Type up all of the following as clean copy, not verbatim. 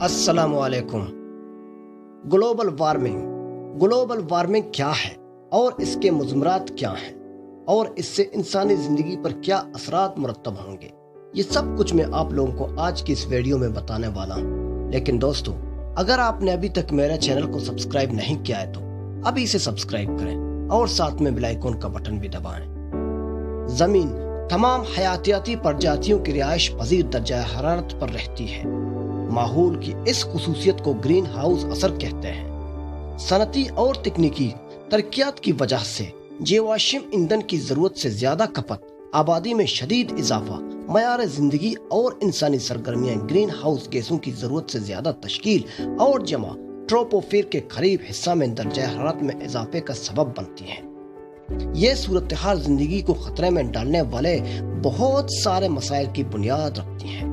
السلام علیکم۔ Global warming کیا ہے اور اس کے مضمرات کیا ہیں اور اس سے انسانی زندگی پر کیا اثرات مرتب ہوں گے، یہ سب کچھ میں آپ لوگوں کو آج کی اس ویڈیو میں بتانے والا ہوں۔ لیکن دوستو، اگر آپ نے ابھی تک میرے چینل کو سبسکرائب نہیں کیا ہے تو ابھی اسے سبسکرائب کریں اور ساتھ میں بیل آئیکن کا بٹن بھی دبائیں۔ زمین تمام حیاتیاتی پرجاتیوں کی رہائش پذیر درجہ حرارت پر رہتی ہے۔ ماحول کی اس خصوصیت کو گرین ہاؤس اثر کہتے ہیں۔ صنعتی اور تکنیکی ترقیات کی وجہ سے جیواشم ایندھن کی ضرورت سے زیادہ کھپت، آبادی میں شدید اضافہ، معیار زندگی اور انسانی سرگرمیاں گرین ہاؤس گیسوں کی ضرورت سے زیادہ تشکیل اور جمع ٹروپوسفیر کے قریب حصہ میں درجہ حرارت میں اضافے کا سبب بنتی ہیں۔ یہ صورتحال زندگی کو خطرے میں ڈالنے والے بہت سارے مسائل کی بنیاد رکھتی ہیں۔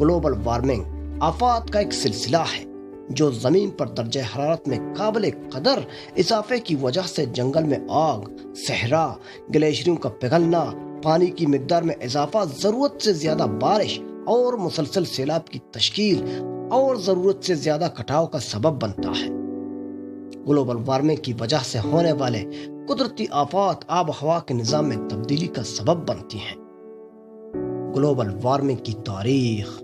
گلوبل وارمنگ آفات کا ایک سلسلہ ہے جو زمین پر درجہ حرارت میں قابل قدر اضافے کی وجہ سے جنگل میں آگ، صحرا، گلیشیروں کا پگھلنا، پانی کی مقدار میں اضافہ، ضرورت سے زیادہ بارش اور مسلسل سیلاب کی تشکیل اور ضرورت سے زیادہ کٹاؤ کا سبب بنتا ہے۔ گلوبل وارمنگ کی وجہ سے ہونے والے قدرتی آفات آب و ہوا کے نظام میں تبدیلی کا سبب بنتی ہیں۔ گلوبل وارمنگ کی تاریخ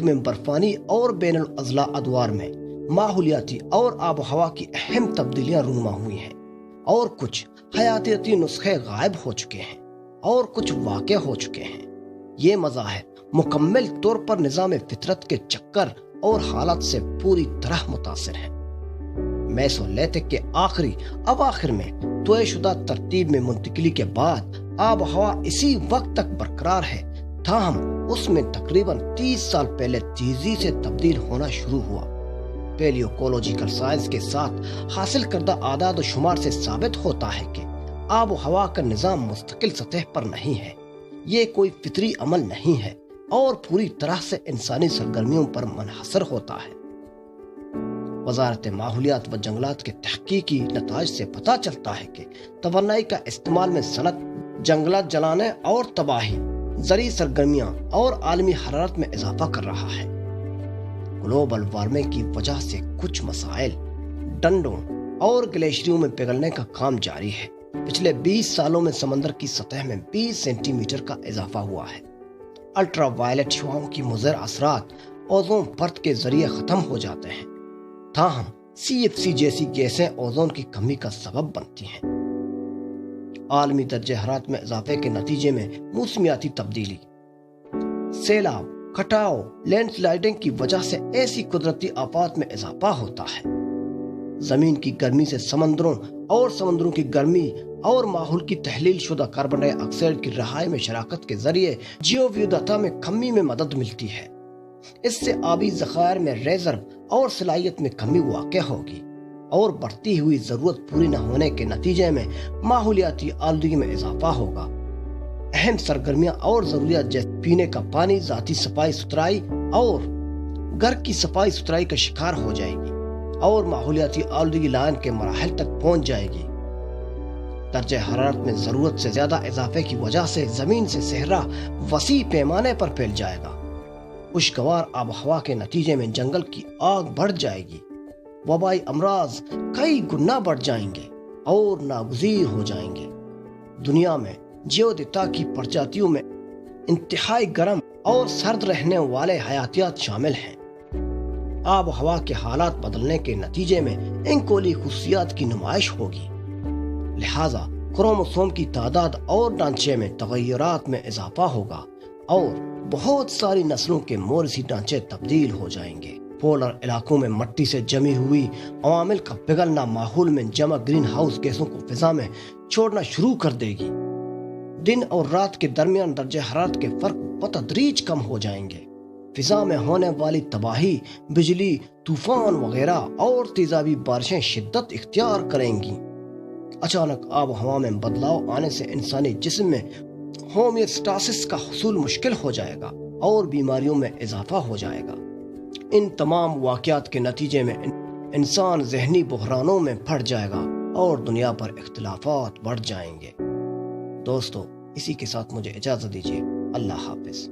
میں برفانی اور بین الاضلاع ادوار میں ماحولیاتی اور آب و ہوا کی اہم تبدیلیاں رونما ہوئی ہیں، اور کچھ حیاتیاتی نسخے غائب ہو چکے ہیں اور کچھ واقع ہو چکے ہیں۔ یہ مظاہر مکمل طور پر نظام فطرت کے چکر اور حالات سے پوری طرح متاثر ہیں۔ میسولیتھک کے اواخر میں طے شدہ ترتیب میں منتقلی کے بعد آب و ہوا اسی وقت تک برقرار ہے، تاہم اس میں تقریباً 30 سال پہلے تیزی سے تبدیل ہونا شروع ہوا۔ پیلیوکولوجیکل سائنس کے ساتھ حاصل کردہ اعداد و شمار سے ثابت ہوتا ہے کہ آب و ہوا کا نظام مستقل سطح پر نہیں ہے، یہ کوئی فطری عمل نہیں ہے اور پوری طرح سے انسانی سرگرمیوں پر منحصر ہوتا ہے۔ وزارت ماحولیات و جنگلات کے تحقیقی نتائج سے پتہ چلتا ہے کہ توانائی کا استعمال میں صنعت، جنگلات جلانے اور تباہی، زرعی سرگرمیاں اور عالمی حرارت میں اضافہ کر رہا ہے۔ گلوبل وارمنگ کی وجہ سے کچھ مسائل، ڈنڈوں اور گلیشیروں میں پگھلنے کا کام جاری ہے۔ پچھلے 20 سالوں میں سمندر کی سطح میں 20 سینٹی میٹر کا اضافہ ہوا ہے۔ الٹرا وائلٹ شعاؤں کی مضر اثرات اوزون پرت کے ذریعے ختم ہو جاتے ہیں، تاہم CFC جیسی گیسیں اوزون کی کمی کا سبب بنتی ہیں۔ عالمی درجہ حرارت میں اضافے کے نتیجے میں موسمیاتی تبدیلی، سیلاب، کٹاؤ، لینڈ سلائڈنگ کی وجہ سے ایسی قدرتی آفات میں اضافہ ہوتا ہے۔ زمین کی گرمی سے سمندروں کی گرمی اور ماحول کی تحلیل شدہ کاربن ڈائی آکسائیڈ کی رہائی میں شراکت کے ذریعے جیو ویودتا میں کمی میں مدد ملتی ہے۔ اس سے آبی ذخائر میں ریزرو اور صلاحیت میں کمی واقع ہوگی اور بڑھتی ہوئی ضرورت پوری نہ ہونے کے نتیجے میں ماحولیاتی آلودگی میں اضافہ ہوگا۔ اہم سرگرمیاں اور ضروریات جیسے پینے کا پانی، ذاتی صفائی ستھرائی اور گھر کی صفائی ستھرائی کا شکار ہو جائے گی اور ماحولیاتی آلودگی لائن کے مراحل تک پہنچ جائے گی۔ درجہ حرارت میں ضرورت سے زیادہ اضافے کی وجہ سے زمین سے صحرا وسیع پیمانے پر پھیل جائے گا۔ خوشگوار آب و ہوا کے نتیجے میں جنگل کی آگ بڑھ جائے گی، وبائی امراض کئی گنا بڑھ جائیں گے اور ناگزیر ہو جائیں گے۔ دنیا میں جیودتا کی پرجاتیوں میں انتہائی گرم اور سرد رہنے والے حیاتیات شامل ہیں۔ آب و ہوا کے حالات بدلنے کے نتیجے میں ان کولی خصوصیات کی نمائش ہوگی، لہذا کروموسوم کی تعداد اور ڈھانچے میں تغیرات میں اضافہ ہوگا اور بہت ساری نسلوں کے موروثی ڈھانچے تبدیل ہو جائیں گے۔ پولر علاقوں میں مٹی سے جمی ہوئی عوامل کا پگھلنا ماحول میں جمع گرین ہاؤس گیسوں کو فضا میں چھوڑنا شروع کر دے گی۔ دن اور رات کے درمیان درجہ حرارت کے فرق بتدریج کم ہو جائیں گے۔ فضا میں ہونے والی تباہی، بجلی، طوفان وغیرہ اور تیزابی بارشیں شدت اختیار کریں گی۔ اچانک آب و ہوا میں بدلاؤ آنے سے انسانی جسم میں ہومیوسٹاسس کا حصول مشکل ہو جائے گا اور بیماریوں میں اضافہ ہو جائے گا۔ ان تمام واقعات کے نتیجے میں انسان ذہنی بحرانوں میں پھٹ جائے گا اور دنیا پر اختلافات بڑھ جائیں گے۔ دوستو، اسی کے ساتھ مجھے اجازت دیجیے۔ اللہ حافظ۔